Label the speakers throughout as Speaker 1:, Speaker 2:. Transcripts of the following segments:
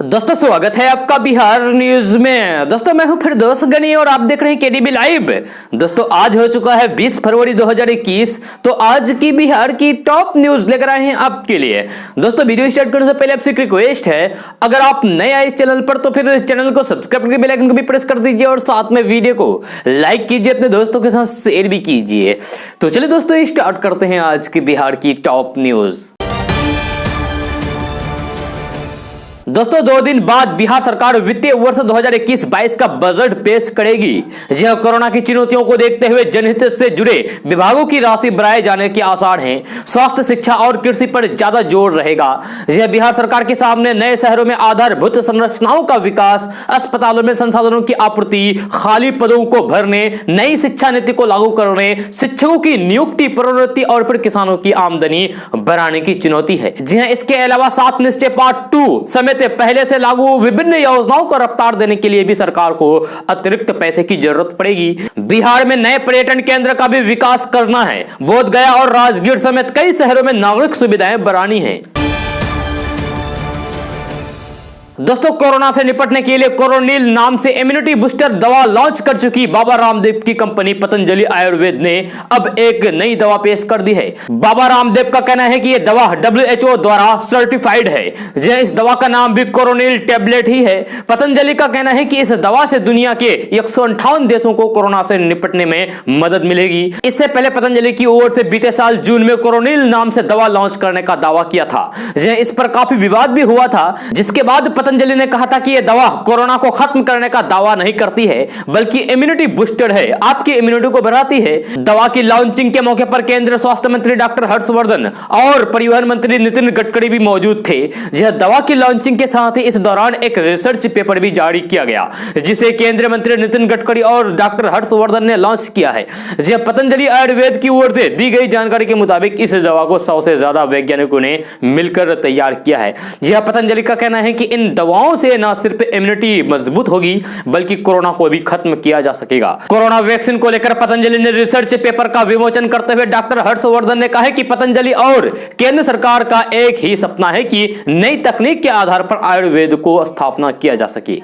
Speaker 1: दोस्तों स्वागत है आपका बिहार न्यूज में। दोस्तों मैं हूं फिरदौस गनी और आप देख रहे हैं केडीबी लाइव। दोस्तों आज हो चुका है 20 फरवरी 2021। तो आज की बिहार की टॉप न्यूज लेकर आए हैं आपके लिए। दोस्तों वीडियो स्टार्ट करने से पहले आपसे एक रिक्वेस्ट है, अगर आप नए आए इस चैनल पर तो फिर चैनल को सब्सक्राइब करके बेल आइकन को भी प्रेस कर दीजिए और साथ में वीडियो को लाइक कीजिए, अपने दोस्तों के साथ शेयर भी कीजिए। तो चलिए दोस्तों स्टार्ट करते हैं आज की बिहार की टॉप न्यूज। दोस्तों 2 दिन बाद बिहार सरकार वित्तीय वर्ष 2021-22 का बजट पेश करेगी। यह कोरोना की चुनौतियों को देखते हुए जनहित से जुड़े विभागों की राशि बढ़ाए जाने के आसार हैं। स्वास्थ्य, शिक्षा और कृषि पर ज्यादा जोर रहेगा। यह बिहार सरकार के सामने नए शहरों में आधारभूत संरचनाओं का विकास, अस्पतालों में संसाधनों की आपूर्ति, खाली पदों को भरने, नई शिक्षा नीति को लागू करने, शिक्षकों की नियुक्ति, प्रोन्नति और फिर किसानों की आमदनी बढ़ाने की चुनौती है। जी हाँ, इसके अलावा 7 निश्चय पार्ट 2 समेत पहले से लागू विभिन्न योजनाओं को रफ्तार देने के लिए भी सरकार को अतिरिक्त पैसे की जरूरत पड़ेगी। बिहार में नए पर्यटन केंद्र का भी विकास करना है। बोधगया और राजगीर समेत कई शहरों में नागरिक सुविधाएं बढ़ानी है। दोस्तों कोरोना से निपटने के लिए कोरोनिल नाम से इम्यूनिटी बूस्टर दवा लॉन्च कर चुकी बाबा रामदेव की कंपनी पतंजलि आयुर्वेद ने अब एक नई दवा पेश कर दी है। बाबा रामदेव का कहना है कि यह दवा WHO द्वारा सर्टिफाइड है। इस दवा का नाम भी कोरोनिल टेबलेट ही है। पतंजलि का कहना है कि इस दवा से दुनिया के 158 देशों को कोरोना से निपटने में मदद मिलेगी। इससे पहले पतंजलि की ओर से बीते साल जून में कोरोनिल नाम से दवा लॉन्च करने का दावा किया था। इस पर काफी विवाद भी हुआ था, जिसके बाद पतंजलि ने कहा था कि यह दवा कोरोना को खत्म करने का दावा नहीं करती है, बल्कि इम्यूनिटी बूस्टर है, आपकी इम्यूनिटी को बढ़ाती है। दवा की लॉन्चिंग के मौके पर केंद्रीय स्वास्थ्य मंत्री डॉक्टर हर्षवर्धन और परिवहन मंत्री नितिन गडकरी भी मौजूद थे। यह दवा की लॉन्चिंग के साथ ही इस दौरान एक रिसर्च पेपर भी जारी किया गया, जिसे केंद्रीय मंत्री नितिन गडकरी और डॉक्टर हर्षवर्धन ने लॉन्च किया है। यह पतंजलि आयुर्वेद की ओर से दी गई जानकारी के मुताबिक इस दवा को 100 से ज्यादा वैज्ञानिकों ने मिलकर तैयार किया है। यह पतंजलि का कहना है कि इन दवाओं से न सिर्फ इम्यूनिटी मजबूत होगी, बल्कि कोरोना को भी खत्म किया जा सकेगा। कोरोना वैक्सीन को लेकर पतंजलि ने रिसर्च पेपर का विमोचन करते हुए डॉक्टर हर्षवर्धन ने कहा है कि पतंजलि और केंद्र सरकार का एक ही सपना है कि नई तकनीक के आधार पर आयुर्वेद को स्थापना किया जा सके।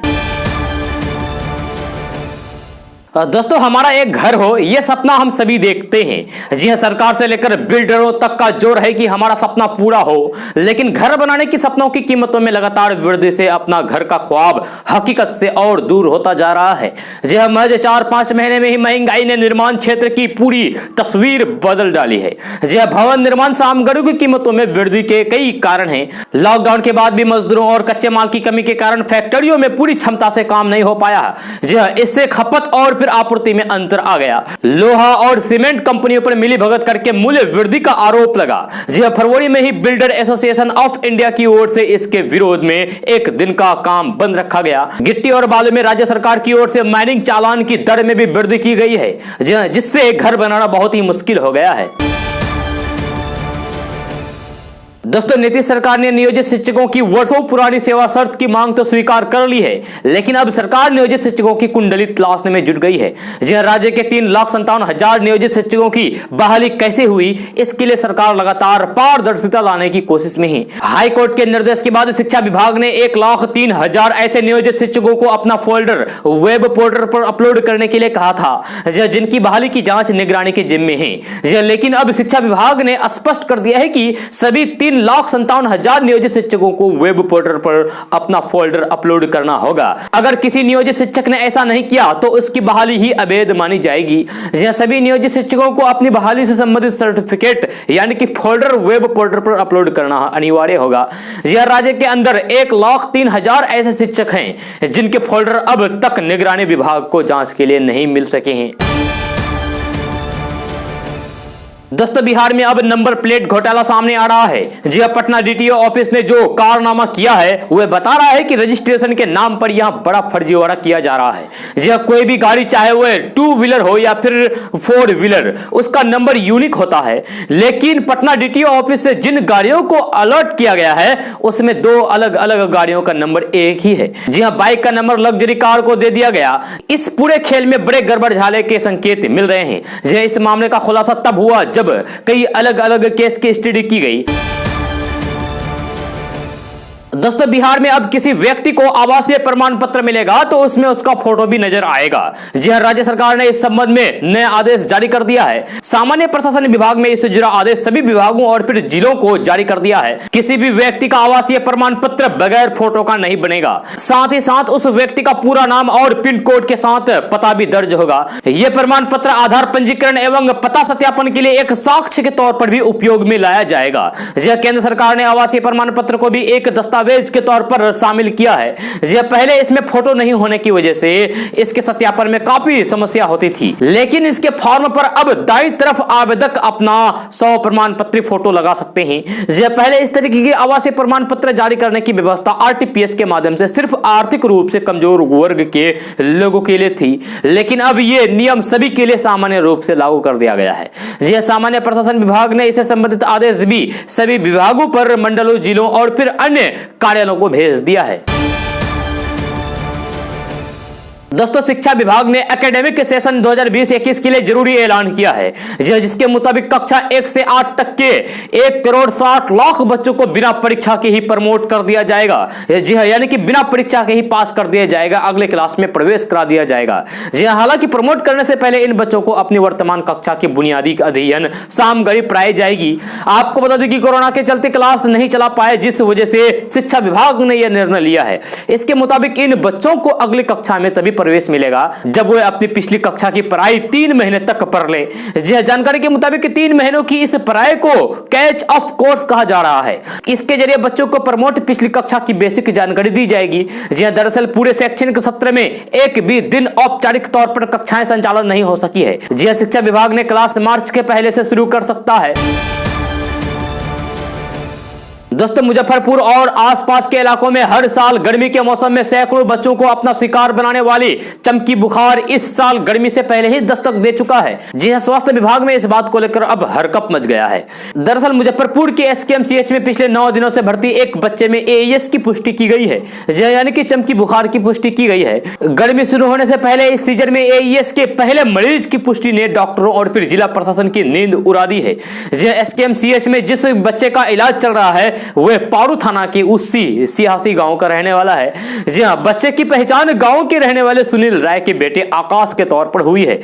Speaker 1: दोस्तों हमारा एक घर हो, यह सपना हम सभी देखते हैं। जी हां, सरकार से लेकर बिल्डरों तक का जोर है कि हमारा सपना पूरा हो, लेकिन घर बनाने की सपनों की कीमतों में लगातार वृद्धि से अपना घर का ख्वाब हकीकत से और दूर होता जा रहा है। जी हां, महज 4-5 महीने में ही महंगाई ने निर्माण क्षेत्र की पूरी तस्वीर बदल डाली है। जी हां, भवन निर्माण सामग्रियों की कीमतों में वृद्धि के कई कारण हैं। लॉकडाउन के बाद भी मजदूरों और कच्चे माल की कमी के कारण फैक्ट्रियों में पूरी क्षमता से काम नहीं हो पाया। जी हां, इससे खपत और फिर आपूर्ति में अंतर आ गया। लोहा और सीमेंट कंपनियों पर मिलीभगत करके मूल्य वृद्धि का आरोप लगा। जी हां, फरवरी में ही बिल्डर एसोसिएशन ऑफ इंडिया की ओर से इसके विरोध में एक दिन का काम बंद रखा गया। गिट्टी और बालू में राज्य सरकार की ओर से माइनिंग चालान की दर में भी वृद्धि की गई है, जिससे घर बनाना बहुत ही मुश्किल हो गया है। दोस्तों नीतीश सरकार ने नियोजित शिक्षकों की वर्षों पुरानी सेवा शर्त की मांग तो स्वीकार कर ली है, लेकिन अब सरकार नियोजित शिक्षकों की कुंडली तलाशने में जुट गई है। जी हां, राज्य के 3,57,000 नियोजित शिक्षकों की बहाली कैसे हुई, इसके लिए सरकार लगातार पारदर्शिता लाने की कोशिश में है। हाई कोर्ट के निर्देश के बाद शिक्षा विभाग ने 1,03,000 ऐसे नियोजित शिक्षकों को अपना फोल्डर वेब पोर्टल पर अपलोड करने के लिए कहा था, जिनकी बहाली की जांच निगरानी के जिम्मे है। लेकिन अब शिक्षा विभाग ने स्पष्ट कर दिया है कि सभी 3,57,000 नियोजित शिक्षकों को वेब पोर्टल पर अपना फोल्डर अपलोड करना होगा। अगर किसी नियोजित शिक्षक ने ऐसा नहीं किया तो उसकी बहाली ही अवैध मानी जाएगी। सभी नियोजित शिक्षकों को अपनी बहाली से संबंधित सर्टिफिकेट यानी कि फोल्डर वेब पोर्टल पर अपलोड करना अनिवार्य होगा। राज्य के अंदर 1,03,000 ऐसे शिक्षक हैं जिनके फोल्डर अब तक निगरानी विभाग को जांच के लिए नहीं मिल सके हैं। दोस्तों बिहार में अब नंबर प्लेट घोटाला सामने आ रहा है। जी हां, पटना DTO ऑफिस ने जो कारनामा किया है वह बता रहा है कि रजिस्ट्रेशन के नाम पर यहां बड़ा फर्जीवाड़ा किया जा रहा है। जी हां, कोई भी गाड़ी चाहे वह 2 व्हीलर हो या फिर 4 व्हीलर, उसका नंबर यूनिक होता है। लेकिन पटना DTO ऑफिस से जिन गाड़ियों को अलर्ट किया गया है उसमें 2 अलग अलग गाड़ियों का नंबर एक ही है। जी हां, बाइक का नंबर लग्जरी कार को दे दिया गया। इस पूरे खेल में बड़े गड़बड़ झाले के संकेत मिल रहे हैं। जी हां, इस मामले का खुलासा तब हुआ जब कई अलग अलग केस की स्टडी की गई। दोस्तों बिहार में अब किसी व्यक्ति को आवासीय प्रमाण पत्र मिलेगा तो उसमें उसका फोटो भी नजर आएगा। जी हां, राज्य सरकार ने इस संबंध में नया आदेश जारी कर दिया है। सामान्य प्रशासन विभाग में इससे जुड़ा आदेश सभी विभागों और फिर जिलों को जारी कर दिया है। किसी भी व्यक्ति का आवासीय प्रमाण पत्र बगैर फोटो का नहीं बनेगा। साथ ही साथ उस व्यक्ति का पूरा नाम और पिन कोड के साथ पता भी दर्ज होगा। यह प्रमाण पत्र आधार पंजीकरण एवं पता सत्यापन के लिए एक साक्ष्य के तौर पर भी उपयोग में लाया जाएगा। यह केंद्र सरकार ने आवासीय प्रमाण पत्र को भी एक दस्तावेज के तौर पर शामिल किया है। यह पहले इसमें फोटो नहीं होने की वजह से इसके सत्यापन में काफी समस्या होती थी, लेकिन इसके फॉर्म पर अब दाईं तरफ आवेदक अपना 100 प्रमाण पत्र फोटो लगा सकते हैं। यह पहले इस तरीके के आवासीय प्रमाण पत्र जारी करने की व्यवस्था आरटीपीएस के माध्यम से सिर्फ आर्थिक रूप से कमजोर वर्ग के लोगों के लिए थी, लेकिन अब यह नियम सभी के लिए सामान्य रूप से लागू कर दिया गया है। यह सामान्य प्रशासन विभाग ने इसे संबंधित आदेश भी सभी विभागों पर, मंडलों, जिलों और फिर अन्य कार्यालयों को भेज दिया है। दोस्तों शिक्षा विभाग ने एकेडमिक सेशन 2020-21 के लिए जरूरी ऐलान किया है, जिसके मुताबिक कक्षा 1 से 8 तक के 1,60,00,000 बच्चों को बिना परीक्षा के ही प्रमोट कर दिया जाएगा। जी हां, यानी कि बिना परीक्षा के ही पास कर दिया जाएगा, अगले क्लास में प्रवेश करा दिया जाएगा। जी हां, हालांकि प्रमोट करने से पहले इन बच्चों को अपनी वर्तमान कक्षा की बुनियादी अध्ययन सामग्री पढ़ाई जाएगी। आपको बता दें कि कोरोना के चलते क्लास नहीं चला पाए, जिस वजह से शिक्षा विभाग ने यह निर्णय लिया है। इसके मुताबिक इन बच्चों को अगली कक्षा में तभी प्रवेश मिलेगा जब वो अपनी पिछली कक्षा की पढ़ाई 3 महीने तक पढ़ ले। जी जानकारी के मुताबिक 3 महीनों की इस पढ़ाई को कैच ऑफ कोर्स कहा जा रहा है। इसके जरिए बच्चों को प्रमोट पिछली कक्षा की बेसिक जानकारी दी जाएगी। जी दरअसल पूरे शैक्षणिक सत्र में एक भी दिन औपचारिक तौर पर कक्षाएं संचालन नहीं हो सकी है। जी शिक्षा विभाग ने क्लास मार्च के पहले से शुरू कर सकता है। दोस्तों मुजफ्फरपुर और आसपास के इलाकों में हर साल गर्मी के मौसम में सैकड़ों बच्चों को अपना शिकार बनाने वाली चमकी बुखार इस साल गर्मी से पहले ही दस्तक दे चुका है। जी हां, स्वास्थ्य विभाग में इस बात को लेकर अब हरकंप मच गया है। दरअसल मुजफ्फरपुर के एसकेएमसीएच में पिछले 9 दिनों से भर्ती एक बच्चे में एईएस की पुष्टि की गई है, यानी कि चमकी बुखार की पुष्टि की गई है। गर्मी शुरू होने से पहले इस सीजन में एईएस के पहले मरीज की पुष्टि ने डॉक्टरों और फिर जिला प्रशासन की नींद उड़ा दी है। एसकेएमसीएच में जिस बच्चे का इलाज चल रहा है वह पारू थाना के उसी सियासी गांव का रहने वाला है। जी हां, बच्चे की पहचान गांव के रहने वाले सुनील राय के बेटे आकाश के तौर पर हुई है।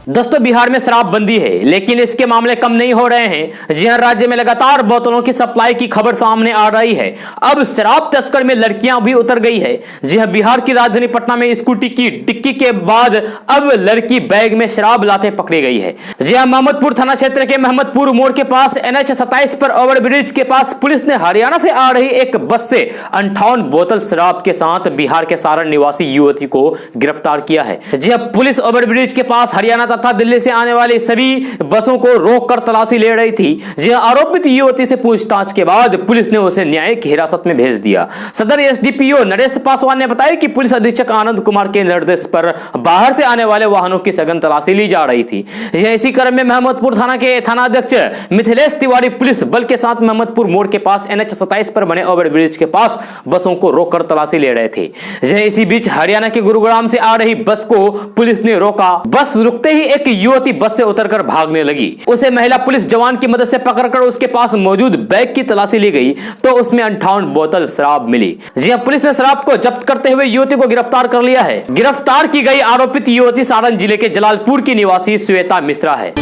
Speaker 1: दोस्तों बिहार में शराबबंदी है, लेकिन इसके मामले कम नहीं हो रहे हैं। जी हां, राज्य में लगातार बोतलों की सप्लाई की खबर सामने आ रही है। अब शराब तस्कर में लड़कियां भी उतर गई है। जी हां, बिहार की राजधानी पटना में स्कूटी की डिक्की के बाद अब लड़की बैग में शराब लाते पकड़ी गई है। जी हां, मोहम्मदपुर थाना क्षेत्र के मोहम्मदपुर मोड़ के पास NH 27 पर ओवरब्रिज के पास पुलिस ने हरियाणा से आ रही एक बस से 58 बोतल शराब के साथ बिहार के सारण निवासी युवती को गिरफ्तार किया है। जी हां, पुलिस ओवरब्रिज के पास हरियाणा तथा दिल्ली से आने वाली सभी बसों को रोककर तलाशी ले रही थी। जी आरोपित युवती से पूछताछ के बाद पुलिस ने उसे न्यायिक हिरासत में भेज दिया। सदर एसडीपीओ नरेश पासवान ने बताया कि पुलिस अधीक्षक आनंद कुमार के निर्देश पर बाहर से आने वाले वाहनों की सघन तलाशी ली जा रही थी। इसी क्रम में मोहम्मदपुर थाना के थानाध्यक्ष मिथिलेश तिवारी पुलिस बल के साथ मोहम्मदपुर मोड़ के पास NH 27 पर बने ओवरब्रिज के पास बसों को रोककर तलाशी ले रहे थे। इसी बीच हरियाणा के गुरुग्राम से आ रही बस को पुलिस ने रोका। बस रुकते ही एक युवती बस से उतरकर भागने लगी। उसे महिला पुलिस जवान की मदद से पकड़कर उसके पास मौजूद बैग की तलाशी ली गई तो उसमें 58 बोतल शराब मिली। जी हां, पुलिस ने शराब को जब्त करते हुए युवती को गिरफ्तार कर लिया है। गिरफ्तार की गई आरोपित युवती सारण जिले के जलालपुर की निवासी श्वेता मिश्रा है।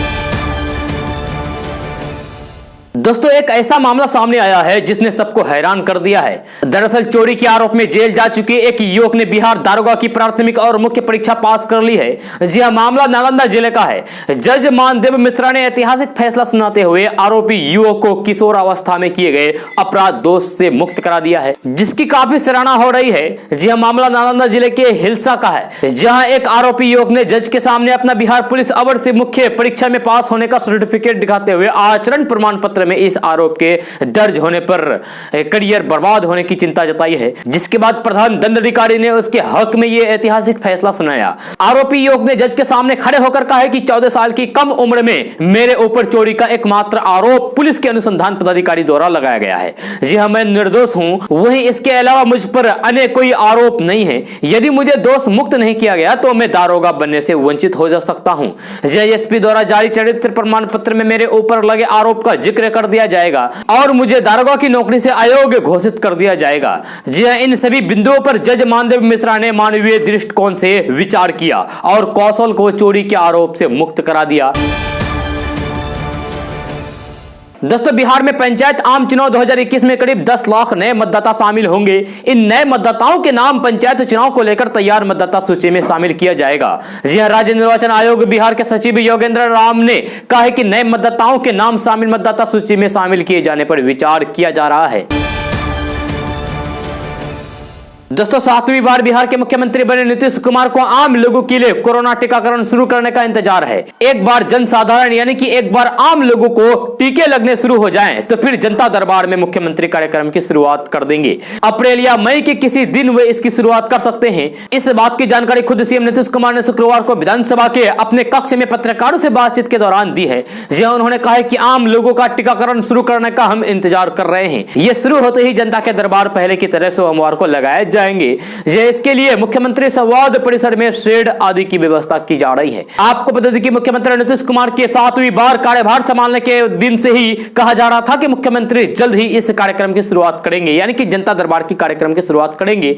Speaker 1: दोस्तों एक ऐसा मामला सामने आया है जिसने सबको हैरान कर दिया है। दरअसल चोरी के आरोप में जेल जा चुके एक युवक ने बिहार दारोगा की प्राथमिक और मुख्य परीक्षा पास कर ली है। जी हां, मामला नालंदा जिले का है। जज मानदेव मिश्रा ने ऐतिहासिक फैसला सुनाते हुए आरोपी युवक को किशोर अवस्था में किए गए अपराध दोष से मुक्त करा दिया है, जिसकी काफी सराहना हो रही है। जी हां, मामला नालंदा जिले के हिलसा का है, जहां एक आरोपी युवक ने जज के सामने अपना बिहार पुलिस अवर से मुख्य परीक्षा में पास होने का सर्टिफिकेट दिखाते हुए आचरण प्रमाण पत्र में इस आरोप के दर्ज होने पर करियर बर्बाद होने की चिंता जताई है, जिसके बाद प्रधान दंडाधिकारी ने उसके हक में यह ऐतिहासिक फैसला सुनाया। आरोपी युवक ने जज के सामने खड़े होकर कहा है कि 14 साल की कम उम्र में मेरे ऊपर चोरी का एकमात्र आरोप पुलिस के अनुसंधान पदाधिकारी द्वारा लगाया गया है। जी हां, मैं निर्दोष हूं। वहीं इसके अलावा मुझ पर अन्य कोई आरोप नहीं है। यदि मुझे दोष मुक्त नहीं किया गया तो मैं दारोगा बनने से वंचित हो जा सकता हूं। एसपी द्वारा जारी चरित्र प्रमाण पत्र में मेरे ऊपर लगे आरोप का जिक्र कर कर दिया जाएगा और मुझे दारोगा की नौकरी से अयोग्य घोषित कर दिया जाएगा। जी हां, इन सभी बिंदुओं पर जज मानदेव मिश्रा ने मानवीय दृष्टिकोण से विचार किया और कौशल को चोरी के आरोप से मुक्त करा दिया। दोस्तों, बिहार में पंचायत आम चुनाव 2021 में करीब 10 लाख नए मतदाता शामिल होंगे। इन नए मतदाताओं के नाम पंचायत चुनाव को लेकर तैयार मतदाता सूची में शामिल किया जाएगा। जी हां, राज्य निर्वाचन आयोग बिहार के सचिव योगेंद्र राम ने कहा है कि नए मतदाताओं के नाम शामिल मतदाता सूची में शामिल किए जाने पर विचार किया जा रहा है। दोस्तों, 7वीं बार बिहार के मुख्यमंत्री बने नीतीश कुमार को आम लोगों के लिए कोरोना टीकाकरण शुरू करने का इंतजार है। एक बार जन साधारण यानी कि एक बार आम लोगों को टीके लगने शुरू हो जाएं, तो फिर जनता दरबार में मुख्यमंत्री कार्यक्रम की शुरुआत कर देंगे। अप्रैल या मई के किसी दिन वे इसकी शुरुआत कर सकते हैं। इस बात की जानकारी खुद सीएम नीतीश कुमार ने शुक्रवार को विधानसभा के अपने कक्ष में पत्रकारों से बातचीत के दौरान दी है। जहां उन्होंने कहा है कि आम लोगों का टीकाकरण शुरू करने का हम इंतजार कर रहे हैं। ये शुरू होते ही जनता के दरबार पहले की तरह सोमवार को लगाया जाएंगे। इसके लिए मुख्यमंत्री संवाद परिसर में शेड आदि की व्यवस्था की जा रही है। आपको बता दें कि मुख्यमंत्री नीतीश कुमार के 7वीं बार कार्यभार संभालने के दिन से ही कहा जा रहा था कि मुख्यमंत्री जल्द ही इस कार्यक्रम की शुरुआत करेंगे, यानी कि जनता दरबार की कार्यक्रम की शुरुआत करेंगे।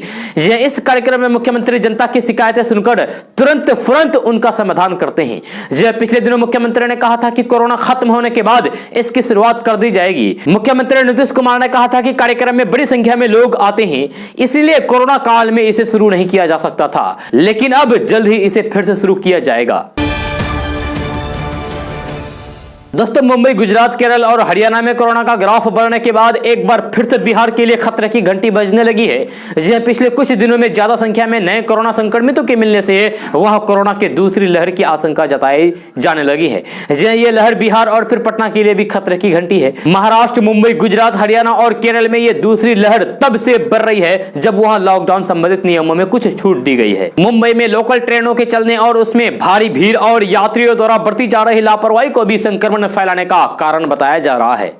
Speaker 1: इस कार्यक्रम में मुख्यमंत्री जनता की शिकायतें सुनकर तुरंत उनका समाधान करते हैं। पिछले दिनों मुख्यमंत्री ने कहा था कि कोरोना खत्म होने के बाद इसकी शुरुआत कर दी जाएगी। मुख्यमंत्री नीतीश कुमार ने कहा था कि कार्यक्रम में बड़ी संख्या में लोग आते हैं, इसलिए कोरोना काल में इसे शुरू नहीं किया जा सकता था, लेकिन अब जल्द ही इसे फिर से शुरू किया जाएगा। दोस्तों, मुंबई, गुजरात, केरल और हरियाणा में कोरोना का ग्राफ बढ़ने के बाद एक बार फिर से बिहार के लिए खतरे की घंटी बजने लगी है। जी पिछले कुछ दिनों में ज्यादा संख्या में नए कोरोना संक्रमितों के मिलने से वहां कोरोना के दूसरी लहर की आशंका जताई जाने लगी है। जी ये लहर बिहार और फिर पटना के लिए भी खतरे की घंटी है। महाराष्ट्र, मुंबई, गुजरात, हरियाणा और केरल में यह दूसरी लहर तब से बढ़ रही है जब वहां लॉकडाउन संबंधित नियमों में कुछ छूट दी गई है। मुंबई में लोकल ट्रेनों के चलने और उसमें भारी भीड़ और यात्रियों द्वारा बरती जा रही लापरवाही को भी संक्रमण फैलाने का कारण बताया जा रहा है।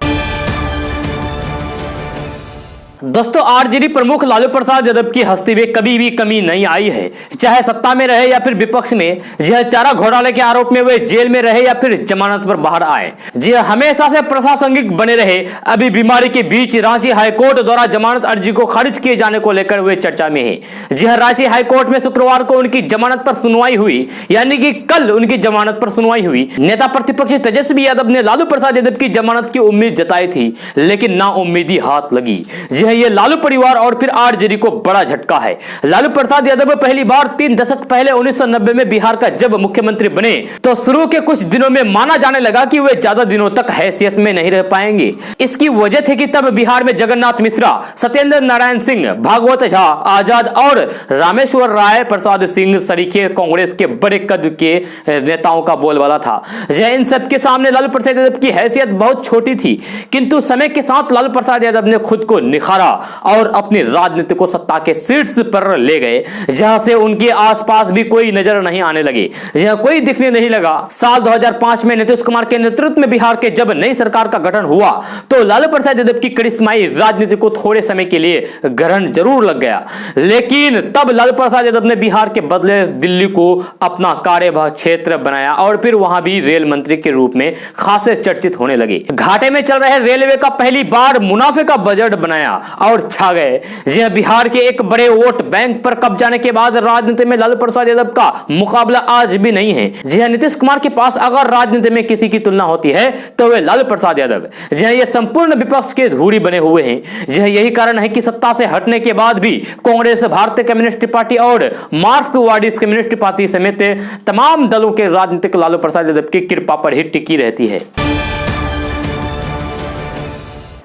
Speaker 1: दोस्तों, आरजेडी प्रमुख लालू प्रसाद यादव की हस्ती में कभी भी कमी नहीं आई है, चाहे सत्ता में रहे या फिर विपक्ष में। जी चारा घोटाले के आरोप में वे जेल में रहे या फिर जमानत पर बाहर आए। जी हमेशा से प्रशासनिक बने रहे। अभी बीमारी के बीच रांची हाईकोर्ट द्वारा जमानत अर्जी को खारिज किए जाने को लेकर वे चर्चा में है। जी रांची हाईकोर्ट में शुक्रवार को उनकी जमानत पर सुनवाई हुई, यानी कि कल उनकी जमानत पर सुनवाई हुई। नेता प्रतिपक्ष तेजस्वी यादव ने लालू प्रसाद यादव की जमानत की उम्मीद जताई थी, लेकिन नाउम्मीदी हाथ लगी। ये लालू परिवार और फिर आरजेडी को बड़ा झटका है। लालू प्रसाद यादव पहली बार 3 दशक पहले 1990 में बिहार का जब मुख्यमंत्री बने तो शुरू के कुछ दिनों में माना जाने लगा कि वे ज्यादा दिनों तक हैसियत में नहीं रह पाएंगे। इसकी वजह थी कि तब बिहार में जगन्नाथ मिश्रा, सत्येंद्र नारायण सिंह, भागवत झा, आजाद और रामेश्वर राय प्रसाद सिंह सरीखे कांग्रेस के बड़े कद के नेताओं का बोलबाला था। इन सबके सामने लालू प्रसाद यादव की हैसियत बहुत छोटी थी, किंतु समय के साथ लालू प्रसाद यादव ने खुद को निखारा और अपनी राजनीति को सत्ता के शीर्ष पर ले गए, जहां से उनके आसपास भी कोई नजर नहीं आने लगे, जहां कोई दिखने नहीं लगा। साल 2005 में नीतीश कुमार के नेतृत्व में बिहार के जब नई सरकार का गठन हुआ तो लालू प्रसाद यादव की करिश्माई राजनीति को थोड़े समय के लिए ग्रहण जरूर लग गया, लेकिन तब लालू प्रसाद यादव ने बिहार के बदले दिल्ली को अपना कार्यभार क्षेत्र बनाया और फिर वहां भी रेल मंत्री के रूप में खासे चर्चित होने लगे। घाटे में चल रहे रेलवे का पहली बार मुनाफे का बजट बनाया और छा गए। जी बिहार के एक बड़े वोट बैंक पर कब्जा जाने के बाद राजनीति में लालू प्रसाद यादव का मुकाबला आज भी नहीं है। जी हां, नीतीश कुमार के पास अगर राजनीति में किसी की तुलना होती है तो वे लालू प्रसाद यादव। जी हां, ये संपूर्ण विपक्ष के धूरी बने हुए हैं। जी हां, यही कारण है कि सत्ता से हटने के बाद भी कांग्रेस, भारतीय कम्युनिस्ट पार्टी और मार्क्सवादी कम्युनिस्ट पार्टी समेत तमाम दलों के राजनीतिक लालू प्रसाद यादव की कृपा पर ही टिकी रहती है।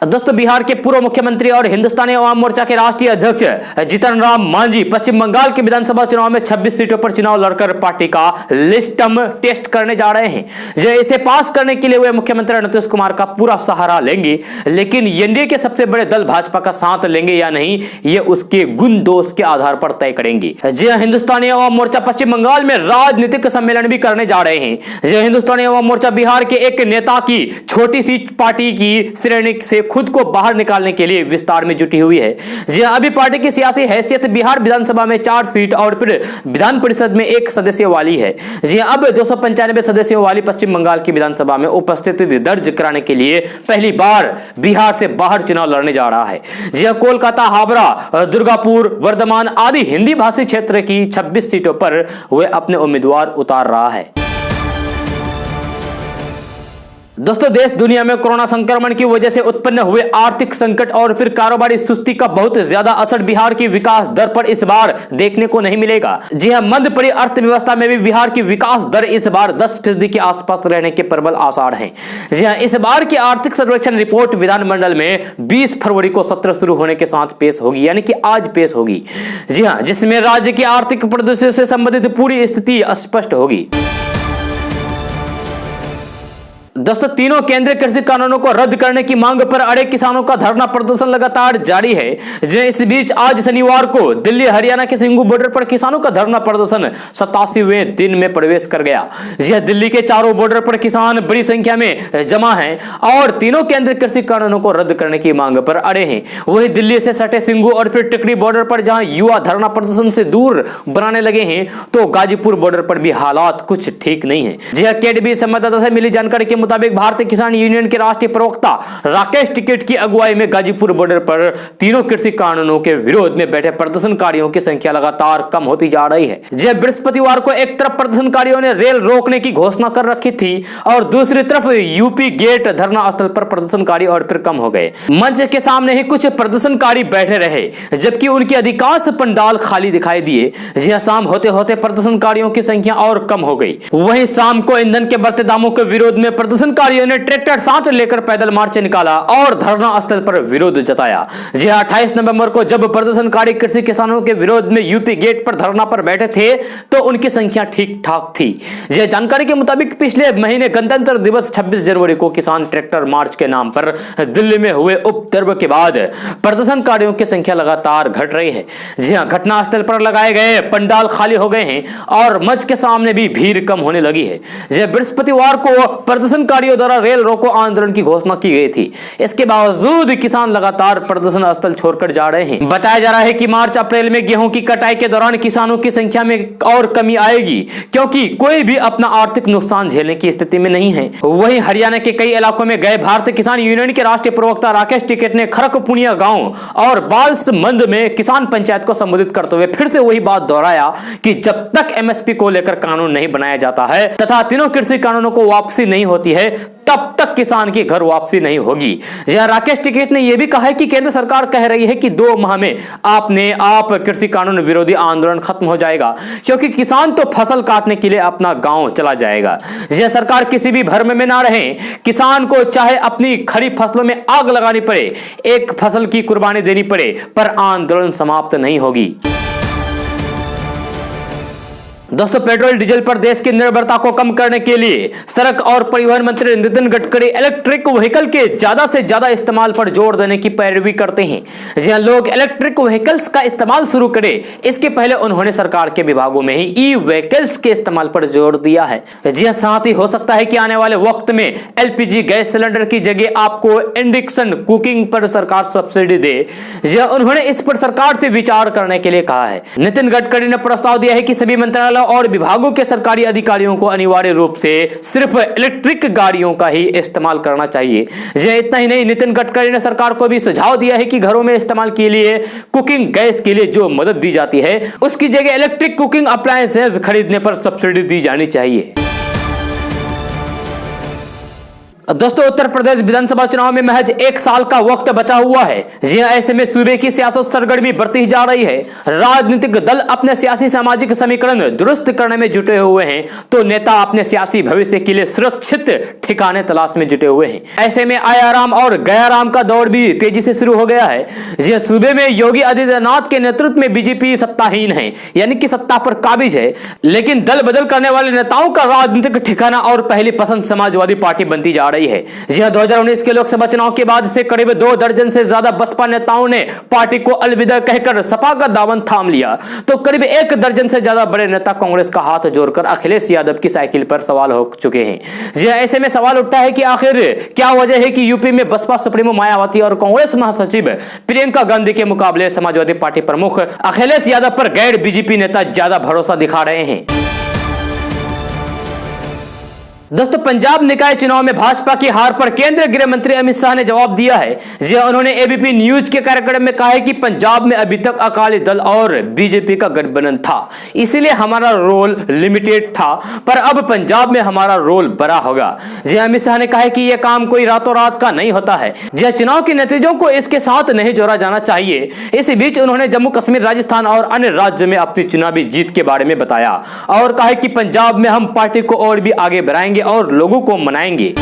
Speaker 1: दोस्तों, बिहार के पूर्व मुख्यमंत्री और हिंदुस्तानी अवाम मोर्चा के राष्ट्रीय अध्यक्ष जीतन राम मांझी पश्चिम बंगाल के विधानसभा चुनाव में 26 सीटों पर चुनाव लड़कर पार्टी का लिस्टम टेस्ट करने जा रहे हैं। जो इसे पास करने के लिए वे मुख्यमंत्री नीतीश कुमार का पूरा सहारा लेंगे, लेकिन एनडीए के सबसे बड़े दल भाजपा का साथ लेंगे या नहीं, ये उसके गुण दोष के आधार पर तय करेंगे। जी हां, हिंदुस्तानी अवाम मोर्चा पश्चिम बंगाल में राजनीतिक सम्मेलन भी करने जा रहे हैं। जो हिंदुस्तानी अवाम मोर्चा बिहार के एक नेता की छोटी सी पार्टी की श्रेणी से खुद को बाहर निकालने के लिए विस्तार में जुटी हुई है। जी अभी पार्टी की सियासी हैसियत बिहार विधानसभा में 4 सीट और फिर विधान परिषद में 1 सदस्य वाली है। जी अब 295 सदस्यों वाली पश्चिम बंगाल की विधानसभा में उपस्थिति दर्ज कराने के लिए पहली बार बिहार से बाहर चुनाव लड़ने जा रहा है। जी कोलकाता, हावड़ा, दुर्गापुर, वर्धमान आदि हिंदी भाषी क्षेत्र की 26 सीटों पर वह अपने उम्मीदवार उतार रहा है। दोस्तों देश दुनिया में कोरोना संक्रमण की वजह से उत्पन्न हुए आर्थिक संकट और फिर कारोबारी सुस्ती का बहुत ज्यादा असर बिहार की विकास दर पर इस बार देखने को नहीं मिलेगा। जी हां, मंद पड़ी अर्थव्यवस्था में भी बिहार की विकास दर इस बार 10% के आसपास रहने के प्रबल आसार हैं। जी हां, इस बार की आर्थिक सर्वेक्षण रिपोर्ट विधानमंडल में 20 फरवरी को सत्र शुरू होने के साथ पेश होगी, यानी कि आज पेश होगी। जी हां, जिसमें राज्य की आर्थिक परिदृश्य से संबंधित पूरी स्थिति स्पष्ट होगी। दोस्तों तीनों केंद्रीय कृषि कानूनों को रद्द करने की मांग पर अड़े किसानों का धरना प्रदर्शन लगातार जारी है। इस बीच आज शनिवार को दिल्ली हरियाणा के सिंगू बॉर्डर पर किसानों का धरना प्रदर्शन 87वें दिन में प्रवेश कर गया। यह दिल्ली के चारों बॉर्डर पर किसान बड़ी संख्या में जमा हैं और तीनों केंद्रीय कृषि कानूनों को रद्द करने की मांग पर अड़े हैं। वही दिल्ली से सटे सिंगू और फिर टिकरी बॉर्डर पर जहां युवा धरना प्रदर्शन से दूर बनाने लगे हैं, तो गाजीपुर बॉर्डर पर भी हालात कुछ ठीक नहीं है। जी केडीबी संवाददाता से मिली जानकारी के मुताबिक भारतीय किसान यूनियन के राष्ट्रीय प्रवक्ता राकेश टिकैत की अगुवाई में गाजीपुर बॉर्डर पर तीनों कृषि कानूनों के विरोध में बैठे प्रदर्शनकारियों की संख्या लगातार कम होती जा रही है। जब बृहस्पतिवार को एक तरफ प्रदर्शनकारियों ने रेल रोकने की घोषणा कर रखी थी और दूसरी तरफ यूपी गेट धरना स्थल पर प्रदर्शनकारी और फिर कम हो गए। मंच के सामने ही कुछ प्रदर्शनकारी बैठे रहे, जबकि उनके अधिकांश पंडाल खाली दिखाई दिए। यह शाम होते होते प्रदर्शनकारियों की संख्या और कम हो गई। वहीं शाम को ईंधन के बढ़ते दामों के विरोध में प्रदर्शनकारियों ने ट्रैक्टर साथ लेकर पैदल मार्च निकाला और धरना स्थल पर विरोध जताया। जी 28 नवंबर को जब प्रदर्शनकारी कृषि किसानों के विरोध में यूपी गेट पर धरना पर बैठे थे तो उनकी संख्या ठीक ठाक थी। यह जानकारी के मुताबिक पिछले महीने गणतंत्र दिवस 26 जनवरी को किसान ट्रैक्टर मार्च के नाम पर दिल्ली में हुए उपद्रव के बाद प्रदर्शनकारियों की संख्या लगातार घट रही है। जी हां, घटनास्थल पर लगाए गए पंडाल खाली हो गए हैं और मंच के सामने भी भीड़ कम होने लगी है। यह बृहस्पतिवार को प्रदर्शनकारियों द्वारा रेल रोको आंदोलन की घोषणा की गई थी। इसके बावजूद किसान लगातार प्रदर्शन स्थल छोड़कर जा रहे हैं। बताया जा रहा है कि मार्च अप्रैल में गेहूं की कटाई के दौरान किसानों की संख्या में और कमी आएगी, क्योंकि कोई भी अपना आर्थिक नुकसान झेलने की स्थिति में नहीं है। वहीं हरियाणा के कई इलाकों में गए भारतीय किसान यूनियन के राष्ट्रीय प्रवक्ता राकेश टिकैत ने खरकपुनिया गांव और बालसमंद में किसान पंचायत को संबोधित करते हुए फिर से वही बात दोहराया कि जब तक एमएसपी को लेकर कानून नहीं बनाया जाता है तथा तीनों कृषि कानूनों को वापसी नहीं होती है, तब तक किसान की घर वापसी नहीं होगी। राकेश टिकैत ने यह भी कहा है कि केंद्र सरकार कह रही है कि 2 माह में आप कृषि कानून विरोधी आंदोलन खत्म हो जाएगा, क्योंकि किसान तो फसल काटने के लिए अपना गांव चला जाएगा। यह सरकार किसी भी भ्रम में ना रहे। किसान को चाहे अपनी खड़ी फसलों में आग लगानी पड़े, एक फसल की कुर्बानी देनी पड़े, पर आंदोलन समाप्त नहीं होगी। दोस्तों पेट्रोल डीजल पर देश की निर्भरता को कम करने के लिए सड़क और परिवहन मंत्री नितिन गडकरी इलेक्ट्रिक व्हीकल के ज्यादा से ज्यादा इस्तेमाल पर जोर देने की पैरवी करते हैं। जी हां, लोग इलेक्ट्रिक व्हीकल्स का इस्तेमाल शुरू करें, इसके पहले उन्होंने सरकार के विभागों में ही ई व्हीकल्स के इस्तेमाल पर जोर दिया है। जी हां, साथ ही हो सकता है कि आने वाले वक्त में एलपीजी गैस सिलेंडर की जगह आपको इंडक्शन कुकिंग पर सरकार सब्सिडी दे। जी हां, उन्होंने इस पर सरकार से विचार करने के लिए कहा है। नितिन गडकरी ने प्रस्ताव दिया है कि सभी मंत्रालय और विभागों के सरकारी अधिकारियों को अनिवार्य रूप से सिर्फ इलेक्ट्रिक गाड़ियों का ही इस्तेमाल करना चाहिए। यह इतना ही नहीं, नितिन गडकरी ने सरकार को भी सुझाव दिया है कि घरों में इस्तेमाल के लिए कुकिंग गैस के लिए जो मदद दी जाती है उसकी जगह इलेक्ट्रिक कुकिंग अप्लायंसेस खरीदने पर सब्सिडी दी जानी चाहिए। दोस्तों उत्तर प्रदेश विधानसभा चुनाव में महज 1 साल का वक्त बचा हुआ है। जी हां, ऐसे में सूबे की सियासत सरगर्मी बढ़ती जा रही है। राजनीतिक दल अपने सियासी सामाजिक समीकरण दुरुस्त करने में जुटे हुए हैं, तो नेता अपने सियासी भविष्य के लिए सुरक्षित ठिकाने तलाश में जुटे हुए हैं। ऐसे में आयाराम और गयाराम का दौर भी तेजी से शुरू हो गया है। जी सूबे में योगी आदित्यनाथ के नेतृत्व में बीजेपी सत्ताहीन है, यानी कि सत्ता पर काबिज है, लेकिन दल बदल करने वाले नेताओं का राजनीतिक ठिकाना और पहली पसंद समाजवादी पार्टी बनती जा रही है। जी हां, 2019 के लोकसभा चुनाव के बाद से करीब 2 दर्जन से ज्यादा बसपा नेताओं ने पार्टी को अलविदा कहकर सपा का दामन थाम लिया, तो करीब 1 दर्जन से ज्यादा बड़े नेता कांग्रेस का हाथ जोड़कर अखिलेश यादव की साइकिल पर सवाल हो चुके हैं। जी हां, ऐसे में सवाल उठता है कि आखिर क्या वजह है कि यूपी में बसपा सुप्रीमो मायावती और कांग्रेस महासचिव प्रियंका गांधी के मुकाबले समाजवादी पार्टी प्रमुख अखिलेश यादव पर गैर बीजेपी नेता ज्यादा भरोसा दिखा रहे हैं। दोस्तों, पंजाब निकाय चुनाव में भाजपा की हार पर केंद्रीय गृह मंत्री अमित शाह ने जवाब दिया है। जी उन्होंने एबीपी न्यूज के कार्यक्रम में कहा है कि पंजाब में अभी तक अकाली दल और बीजेपी का गठबंधन था, इसीलिए हमारा रोल लिमिटेड था, पर अब पंजाब में हमारा रोल बड़ा होगा। जी अमित शाह ने कहा है कि यह काम कोई रातों रात का नहीं होता है। जी चुनाव के नतीजों को इसके साथ नहीं जोड़ा जाना चाहिए। इस बीच उन्होंने जम्मू कश्मीर, राजस्थान और अन्य राज्यों में अपनी चुनावी जीत के बारे में बताया और कहा कि पंजाब में हम पार्टी को और भी आगे बढ़ाएंगे और लोगों को मनाएंगे।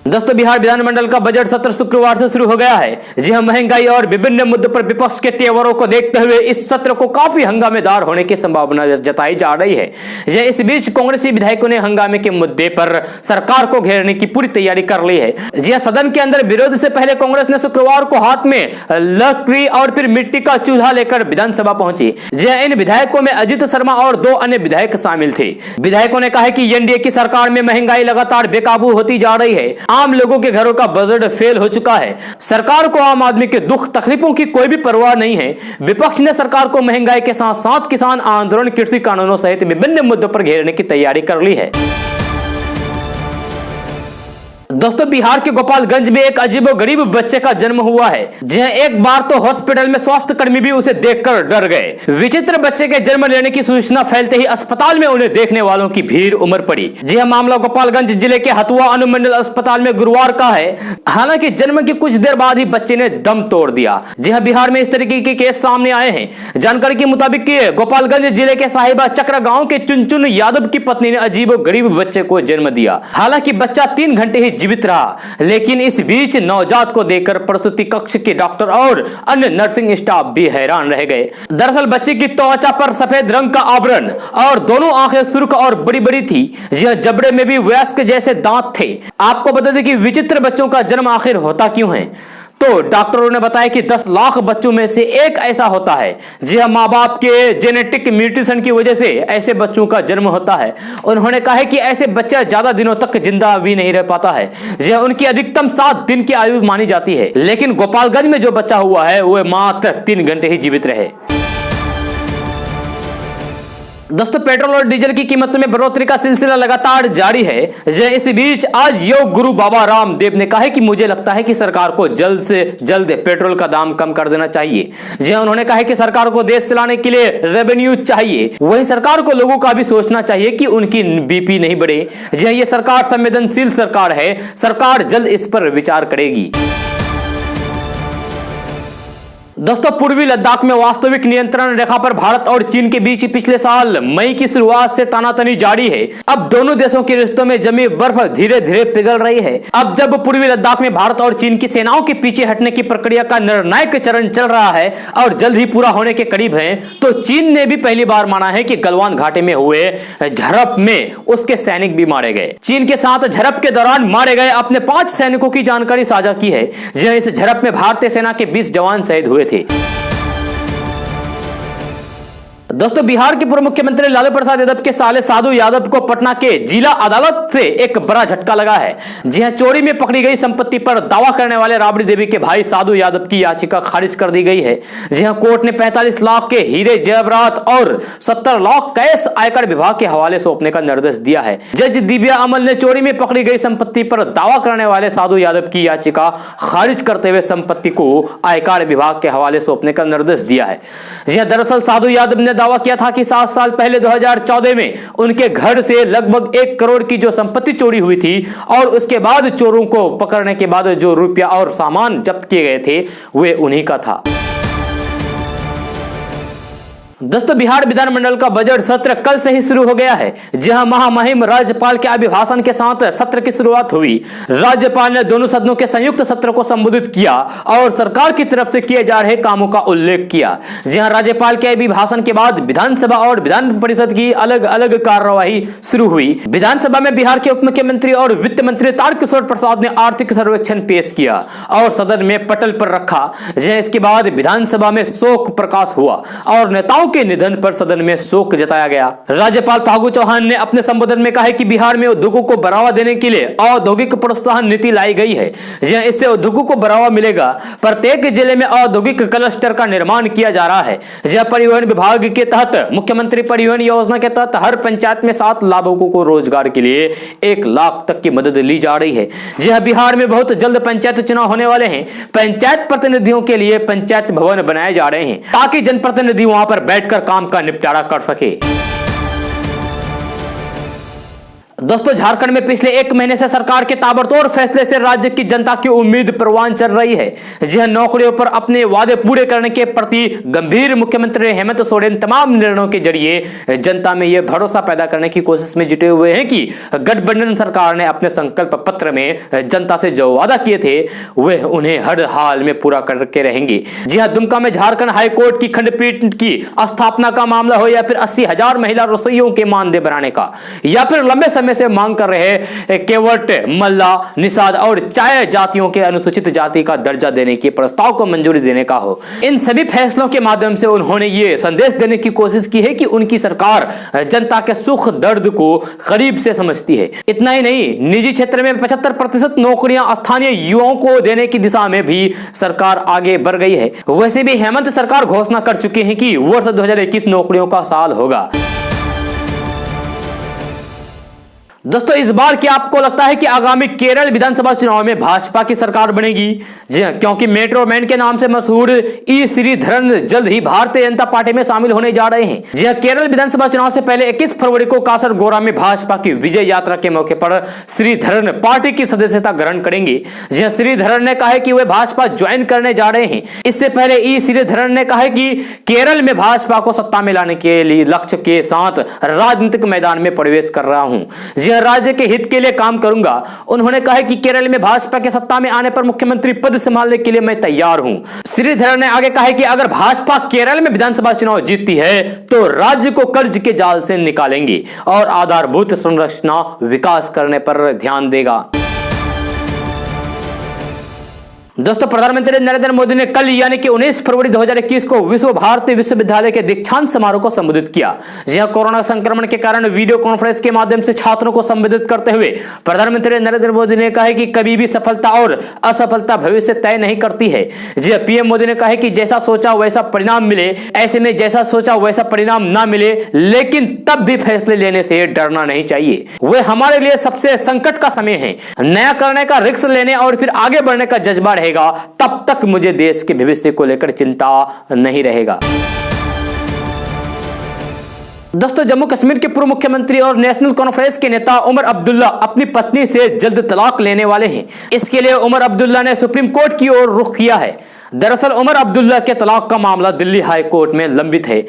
Speaker 1: दोस्तों, बिहार विधानमंडल का बजट सत्र शुक्रवार से शुरू हो गया है। जी हां, महंगाई और विभिन्न मुद्दों पर विपक्ष के तेवरों को देखते हुए इस सत्र को काफी हंगामेदार होने की संभावना जताई जा रही है। जी इस बीच कांग्रेसी विधायकों ने हंगामे के मुद्दे पर सरकार को घेरने की पूरी तैयारी कर ली है। जी हां, सदन के अंदर विरोध से पहले कांग्रेस ने शुक्रवार को हाथ में लकड़ी और फिर मिट्टी का चूल्हा लेकर विधानसभा पहुंची। जी हां, इन विधायकों में अजित शर्मा और 2 अन्य विधायक शामिल थे। विधायकों ने कहा कि एनडीए की सरकार में महंगाई लगातार बेकाबू होती जा रही है, आम लोगों के घरों का बजट फेल हो चुका है, सरकार को आम आदमी के दुख तकलीफों की कोई भी परवाह नहीं है। विपक्ष ने सरकार को महंगाई के साथ साथ किसान आंदोलन, कृषि कानूनों सहित विभिन्न मुद्दों पर घेरने की तैयारी कर ली है। दोस्तों, बिहार के गोपालगंज में एक अजीबोगरीब बच्चे का जन्म हुआ है। जी हां, एक बार तो हॉस्पिटल में स्वास्थ्य कर्मी भी उसे देखकर डर गए। विचित्र बच्चे के जन्म लेने की सूचना फैलते ही अस्पताल में उन्हें देखने वालों की भीड़ उमड़ पड़ी। जी हां, मामला गोपालगंज जिले के हथुआ अनुमंडल अस्पताल में गुरुवार का है। हालांकि जन्म के कुछ देर बाद ही बच्चे ने दम तोड़ दिया। जी हां, बिहार में इस तरीके के केस सामने आए हैं। जानकारी के मुताबिक गोपालगंज जिले के साहिबा चक्र गांव के चुनचुन यादव की पत्नी ने अजीबोगरीब बच्चे को जन्म दिया। हालांकि बच्चा 3 घंटे ही जीवित रहा, लेकिन इस बीच नवजात को देखकर प्रसूति कक्ष के डॉक्टर और अन्य नर्सिंग स्टाफ भी हैरान रह गए। दरअसल बच्चे की त्वचा पर सफेद रंग का आवरण और दोनों आंखें सुर्ख और बड़ी बड़ी थी। जी हां, जबड़े में भी वयस्क जैसे दांत थे। आपको बता दें कि विचित्र बच्चों का जन्म आखिर होता क्यों है, तो डॉक्टरों ने बताया कि 10 लाख बच्चों में से एक ऐसा होता है। जी हां, माँ बाप के जेनेटिक म्यूटेशन की वजह से ऐसे बच्चों का जन्म होता है। उन्होंने कहा है कि ऐसे बच्चा ज्यादा दिनों तक जिंदा भी नहीं रह पाता है। जी हां, उनकी अधिकतम 7 दिन की आयु मानी जाती है, लेकिन गोपालगंज में जो बच्चा हुआ है वह मात्र 3 घंटे ही जीवित रहे। दोस्तों, पेट्रोल और डीजल की कीमतों में बढ़ोतरी का सिलसिला लगातार जारी है। इस बीच आज योग गुरु बाबा रामदेव ने कहा है कि मुझे लगता है कि सरकार को जल्द से जल्द पेट्रोल का दाम कम कर देना चाहिए। जी उन्होंने कहा है कि सरकार को देश चलाने के लिए रेवेन्यू चाहिए, वहीं सरकार को लोगों का भी सोचना चाहिए कि उनकी बीपी नहीं बढ़े। जी ये सरकार संवेदनशील सरकार है, सरकार जल्द इस पर विचार करेगी। दोस्तों, पूर्वी लद्दाख में वास्तविक नियंत्रण रेखा पर भारत और चीन के बीच पिछले साल मई की शुरुआत से तनातनी जारी है। अब दोनों देशों के रिश्तों में जमी बर्फ धीरे धीरे पिघल रही है। अब जब पूर्वी लद्दाख में भारत और चीन की सेनाओं के पीछे हटने की प्रक्रिया का निर्णायक चरण चल रहा है और जल्द ही पूरा होने के करीब है, तो चीन ने भी पहली बार माना है कि गलवान घाटी में हुए झड़प में उसके सैनिक भी मारे गए। चीन के साथ झड़प के दौरान मारे गए अपने 5 सैनिकों की जानकारी साझा की है। इस झड़प में भारतीय सेना के 20 जवान शहीद हुए थे। दोस्तों, बिहार के पूर्व मुख्यमंत्री लालू प्रसाद यादव के साले साधु यादव को पटना के जिला अदालत से एक बड़ा झटका लगा है। जी हां, चोरी में पकड़ी गई संपत्ति पर दावा करने वाले राबड़ी देवी के भाई साधु यादव की याचिका खारिज कर दी गई है। जी हां, कोर्ट ने 45 लाख के हीरे जेवरात और 70 लाख कैश आयकर विभाग के हवाले सौंपने का निर्देश दिया है। जज दिव्या अमल ने चोरी में पकड़ी गई संपत्ति पर दावा करने वाले साधु यादव की याचिका खारिज करते हुए संपत्ति को आयकर विभाग के हवाले सौंपने का निर्देश दिया है। जी हां, दरअसल साधु यादव ने दावा किया था कि 7 साल पहले 2014 में उनके घर से लगभग 1 करोड़ की जो संपत्ति चोरी हुई थी और उसके बाद चोरों को पकड़ने के बाद जो रुपया और सामान जब्त किए गए थे वे उन्हीं का था। दोस्तों बिहार विधानमंडल का बजट सत्र कल से ही शुरू हो गया है। जहां महामहिम राज्यपाल के अभिभाषण के साथ सत्र की शुरुआत हुई। राज्यपाल ने दोनों सदनों के संयुक्त सत्र को संबोधित किया और सरकार की तरफ से किए जा रहे कामों का उल्लेख किया। जहां राज्यपाल के अभिभाषण के बाद विधानसभा और विधान परिषद की अलग अलग कार्यवाही शुरू हुई। विधानसभा में बिहार के उप मुख्यमंत्री और वित्त मंत्री तारकिशोर प्रसाद ने आर्थिक सर्वेक्षण पेश किया और सदन में पटल पर रखा। इसके बाद विधानसभा में शोक प्रकाश हुआ और नेताओं के निधन पर सदन में शोक जताया गया। राज्यपाल फागू चौहान ने अपने संबोधन में कहा कि बिहार में उद्योगों को बढ़ावा देने के लिए औद्योगिक प्रोत्साहन नीति लाई गई है। इससे उद्योगों को बढ़ावा मिलेगा। प्रत्येक जिले में औद्योगिक क्लस्टर का निर्माण किया जा रहा है। परिवहन विभाग के तहत मुख्यमंत्री परिवहन योजना के तहत हर पंचायत में 7 लाभुकों को रोजगार के लिए 1 लाख तक की मदद ली जा रही है। बिहार में बहुत जल्द पंचायत चुनाव होने वाले हैं। पंचायत प्रतिनिधियों के लिए पंचायत भवन बनाए जा रहे हैं ताकि जनप्रतिनिधि वहां पर बैठकर काम का निपटारा कर सके। दोस्तों झारखंड में पिछले 1 महीने से सरकार के ताबड़तोड़ फैसले से राज्य की जनता की उम्मीद परवान चढ़ रही है। नौकरियों पर अपने वादे पूरे करने के प्रति गंभीर मुख्यमंत्री हेमंत सोरेन तमाम निर्णयों के जरिए जनता में यह भरोसा पैदा करने की कोशिश में जुटे हुए हैं कि गठबंधन सरकार ने अपने संकल्प पत्र में जनता से जो वादा किए थे वह उन्हें हर हाल में पूरा करके रहेंगे। दुमका में झारखंड हाईकोर्ट की खंडपीठ की स्थापना का मामला हो या फिर 80,000 महिला रसोइयों के मानदेय बढ़ाने का या फिर लंबे समय से मांग कर रहे केवट, मल्ला, निषाद और चाय जातियों के अनुसूचित जाति का दर्जा देने के प्रस्ताव को मंजूरी देने का हो। इन सभी फैसलों के माध्यम से उन्होंने ये संदेश देने की कोशिश की है कि उनकी सरकार जनता के सुख दर्द को करीब से समझती है। इतना ही नहीं, निजी क्षेत्र में 75% नौकरियां स्थानीय युवाओं को देने की दिशा में भी सरकार आगे बढ़ गई है। वैसे भी हेमंत सरकार घोषणा कर चुके हैं कि वर्ष 2021 नौकरियों का साल होगा। दोस्तों इस बार क्या आपको लगता है कि आगामी केरल विधानसभा चुनाव में भाजपा की सरकार बनेगी? जी हां, क्योंकि मेट्रो मैन के नाम से मशहूर ई श्रीधरन जल्द ही भारतीय जनता पार्टी में शामिल होने जा रहे हैं। जी हां, केरल विधानसभा चुनाव से पहले 21 फरवरी को कासरगोड़ा में भाजपा की विजय यात्रा के मौके पर श्रीधरन पार्टी की सदस्यता ग्रहण करेंगे। जी हां, श्रीधरन ने कहा है कि वे भाजपा ज्वाइन करने जा रहे हैं। इससे पहले ई श्रीधरन ने कहा है कि केरल में भाजपा को सत्ता में लाने के लिए लक्ष्य के साथ राजनीतिक मैदान में प्रवेश कर रहा हूं। राज्य के हित के लिए काम करूंगा। उन्होंने कहा कि केरल में भाजपा के सत्ता में आने पर मुख्यमंत्री पद संभालने के लिए मैं तैयार हूं। श्रीधरन ने आगे कहा कि अगर भाजपा केरल में विधानसभा चुनाव जीतती है तो राज्य को कर्ज के जाल से निकालेंगे और आधारभूत संरचना विकास करने पर ध्यान देगा। दोस्तों प्रधानमंत्री नरेंद्र मोदी ने कल यानी कि 19 फरवरी 2021 को विश्व भारती विश्वविद्यालय के दीक्षांत समारोह को संबोधित किया। जहां कोरोना संक्रमण के कारण वीडियो कॉन्फ्रेंस के माध्यम से छात्रों को संबोधित करते हुए प्रधानमंत्री नरेंद्र मोदी ने कहा कि कभी भी सफलता और असफलता भविष्य तय नहीं करती है। पीएम मोदी ने कहा कि जैसा सोचा वैसा परिणाम मिले, ऐसे में जैसा सोचा वैसा परिणाम ना मिले, लेकिन तब भी फैसले लेने से डरना नहीं चाहिए। वह हमारे लिए सबसे संकट का समय है। नया करने का रिस्क लेने और फिर आगे बढ़ने का जज्बा तब तक मुझे देश के भविष्य को लेकर चिंता नहीं रहेगा। दोस्तों जम्मू कश्मीर के पूर्व मुख्यमंत्री और नेशनल कॉन्फ्रेंस के नेता उमर अब्दुल्ला अपनी पत्नी से जल्द तलाक लेने वाले हैं। इसके लिए उमर अब्दुल्ला ने सुप्रीम कोर्ट की ओर रुख किया है। दरअसल उमर अब्दुल्ला के तलाक का मामला दिल्ली हाई कोर्ट में लंबित है।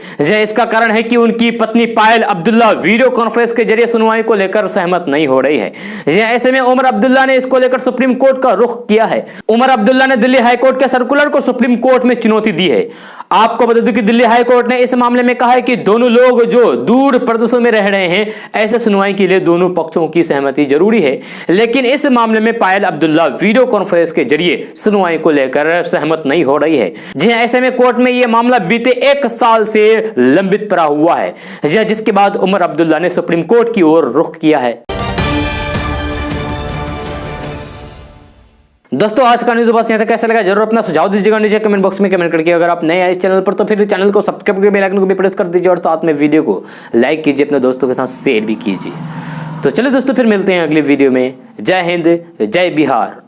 Speaker 1: इसका कारण है कि उनकी पत्नी पायल अब्दुल्ला वीडियो कॉन्फ्रेंस के जरिए सुनवाई को लेकर सहमत नहीं हो रही है। ऐसे में उमर अब्दुल्ला ने इसको लेकर सुप्रीम कोर्ट का रुख किया है। उमर अब्दुल्ला ने दिल्ली हाई कोर्ट के सर्कुलर को सुप्रीम कोर्ट में चुनौती दी है। आपको बता दूं कि दिल्ली हाई कोर्ट ने इस मामले में कहा है कि दोनों लोग जो दूर प्रदेशों में रह रहे हैं, ऐसे सुनवाई के लिए दोनों पक्षों की सहमति जरूरी है। लेकिन इस मामले में पायल अब्दुल्ला वीडियो कॉन्फ्रेंस के जरिए सुनवाई को लेकर सहमत नहीं हो रही है। ऐसे में कोर्ट में यह मामला बीते 1 साल से लंबित पड़ा हुआ है। जिसके बाद उमर अब्दुल्ला ने सुप्रीम कोर्ट की ओर रुख किया है। दोस्तों आज का न्यूज़ बस यहाँ तक। कैसा लगा जरूर अपना सुझाव दीजिएगा नीचे कमेंट बॉक्स में कमेंट करके। अगर आप नए आए इस चैनल पर तो फिर चैनल को सब्सक्राइब करके बेल आइकन को भी प्रेस कर दीजिए और साथ में वीडियो को लाइक कीजिए, अपने दोस्तों के साथ शेयर भी कीजिए। तो चलिए दोस्तों फिर मिलते हैं अगले वीडियो में। जय हिंद, जय बिहार।